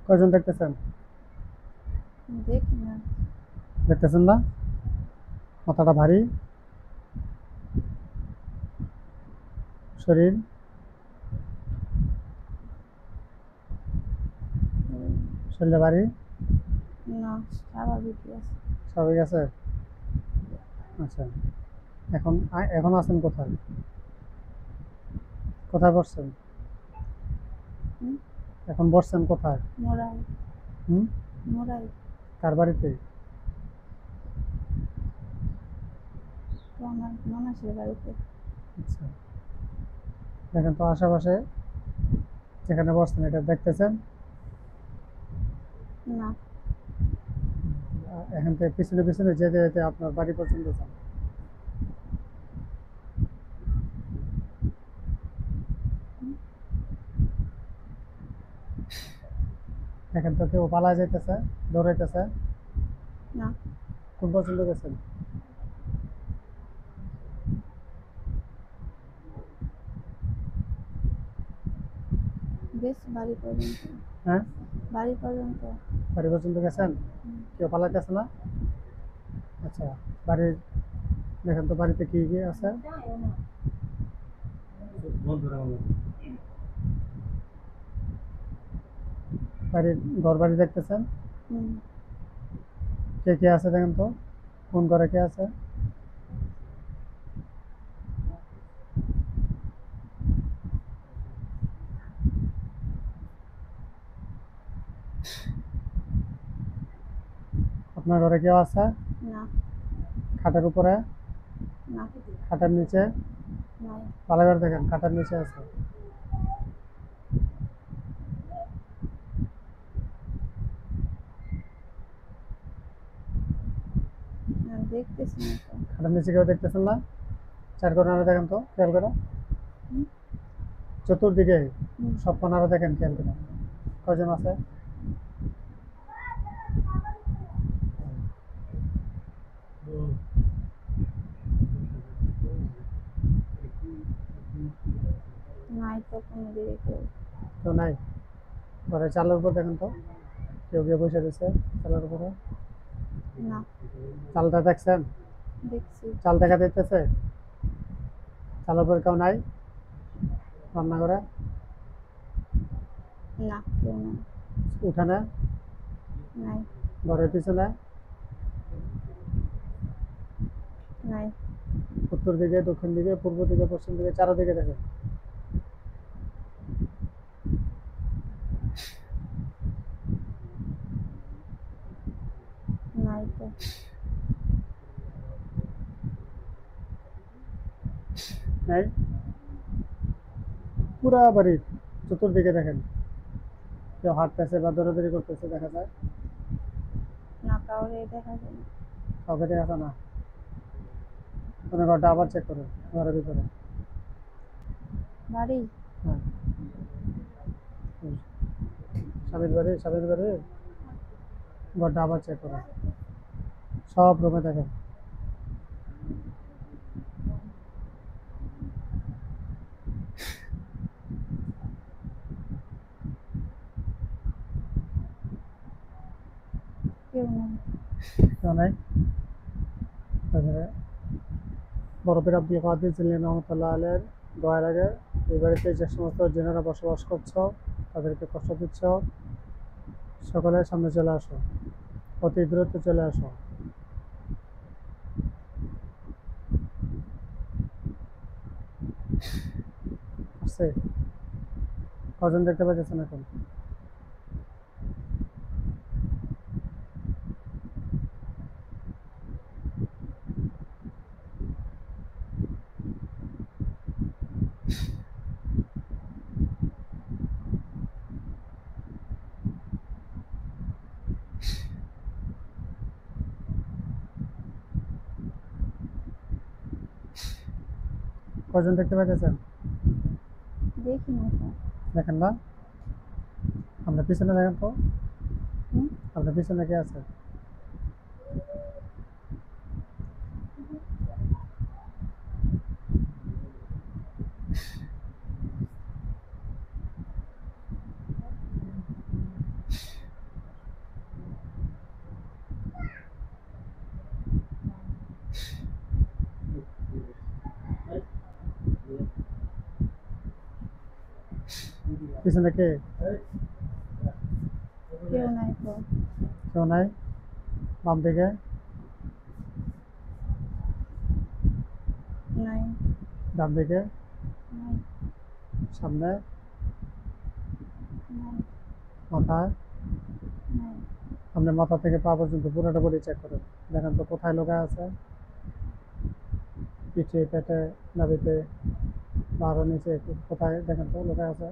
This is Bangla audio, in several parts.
কয়জন দেখতেছেন? দেখি না। দেখতেছেন না? মাথাটা ভারী, শরীর শরীরে ভারী, না, স্বাভাবিকই আছে। স্বাভাবিক আছে। আচ্ছা, এখন এখন আছেন কোথায়? কোথায় বসছেন? হুম? এখন বসছেন কোথায়? মোরাই হুম? মোরাই কার বাড়িতে? তো আমার ননাসের বাড়িতে। আচ্ছা, দেখেন তো আশেপাশে যেখানে বসছেন এটা দেখতেছেন? না, এখান থেকে পিছনে পিছনে যেতে যেতে আপনার বাড়ি পর্যন্ত যান। হুম? দেখেন তো কেউ পালা যাইতেছে, দৌড়াইতেছে? না, কোন পর্যন্ত গেছেন? বেশ বাড়ি পর্যন্ত। হ্যাঁ, বাড়ি পর্যন্ত। বাড়ি পর্যন্ত গেছেন? হুম। কেউ পালাইতেছে না? আচ্ছা, বাড়ির দেখেন তো বাড়িতে কি কি আছে? বাড়ির ঘর বাড়ি দেখতেছেন? হুম। কে কে আছে দেখেন তো? কোন ঘরে কে আছে? আপনার ঘরে কেউ আছে? না, খাটের উপরে? না, খাটের নিচে? নাই। ভালো করে দেখেন, খাটের নিচে আছে। না, দেখতেছি না তো। খাটের নিচে কেউ দেখতেছেন না? চার কোণারে দেখেন তো খেয়াল করে। হুম? চতুর্দিকে হুম। সব কোণারে দেখেন খেয়াল করে। কয়জন আছে? নাই তো কোনো দিকে কেউ। কেউ নাই? ঘরে চালের উপর দেখেন তো, কেউ কেউ বসে রয়েছে চালের উপরে? না, চালটা দেখছেন? দেখছি। চাল দেখা যাইতেছে? চালের উপর কেউ নাই রান্না করে? না, কেউ নাই। উঠানে? নাই, ঘরের পিছনে? নাই, উত্তর দিকে, দক্ষিণ দিকে, পূর্ব দিকে, পশ্চিম দিকে, চারদিকে দেখেন। নাই তো। নাই? পুরা বাড়ির চতুর্দিকে দেখেন। কেউ হাঁটতেছে বা দৌড়াদৌড়ি করতেছে দেখা যায়? না, কাউরে দেখা যায় না। কাউকে দেখা যায় না? কোনো ঘরটা আবার চেক করুন, ঘরের ভিতরে। বাড়ি। হ্যাঁ, স্বামীর বাড়ি, স্বামীর বাড়ি ঘরটা আবার চেক করুন, সব রুমে দেখেন। কেউ নাই। কেউ নাই? তারপরে বরফের আব্দুল কাদের জিলানী রহমতুল্লাহ আলাইহির দোয়ার আগে, এই বাড়িতে যে সমস্ত জিনেরা বসবাস করছো, তাদেরকে কষ্ট দিচ্ছ, সকলের সামনে চলে আসো, অতি দ্রুত চলে আসো। আসছে? কজন দেখতে পাচ্ছেন এখন? কজন দেখতে পাচ্ছেন? দেখি না তো। দেখেন না? আপনার পিছনে দেখেন তো, হুম? আপনার পিছনে কে আছে? পিছনে কে? কেউ নাই তো। কেউ নাই। বাম দিকে? নাই। ডান দিকে? নাই। সামনে? নাই। মাথায়? নাই। আপনি মাথা থেকে পা পর্যন্ত পুরোটা বডি চেক করেন, দেখেন তো কোথায় লুকায় আছে। পিঠে, পেটে, নাভিতে, বা আরো নিচে কোথায় দেখেন তো লুকায় আছে।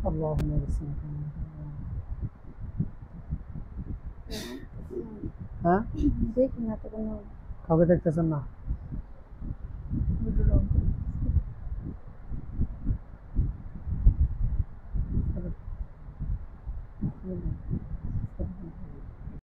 আল্লাহুম্মা বিসমিল্লাহ। হ্যাঁ, দেখি না তো কোনো। কাউকে দেখতেছেন না?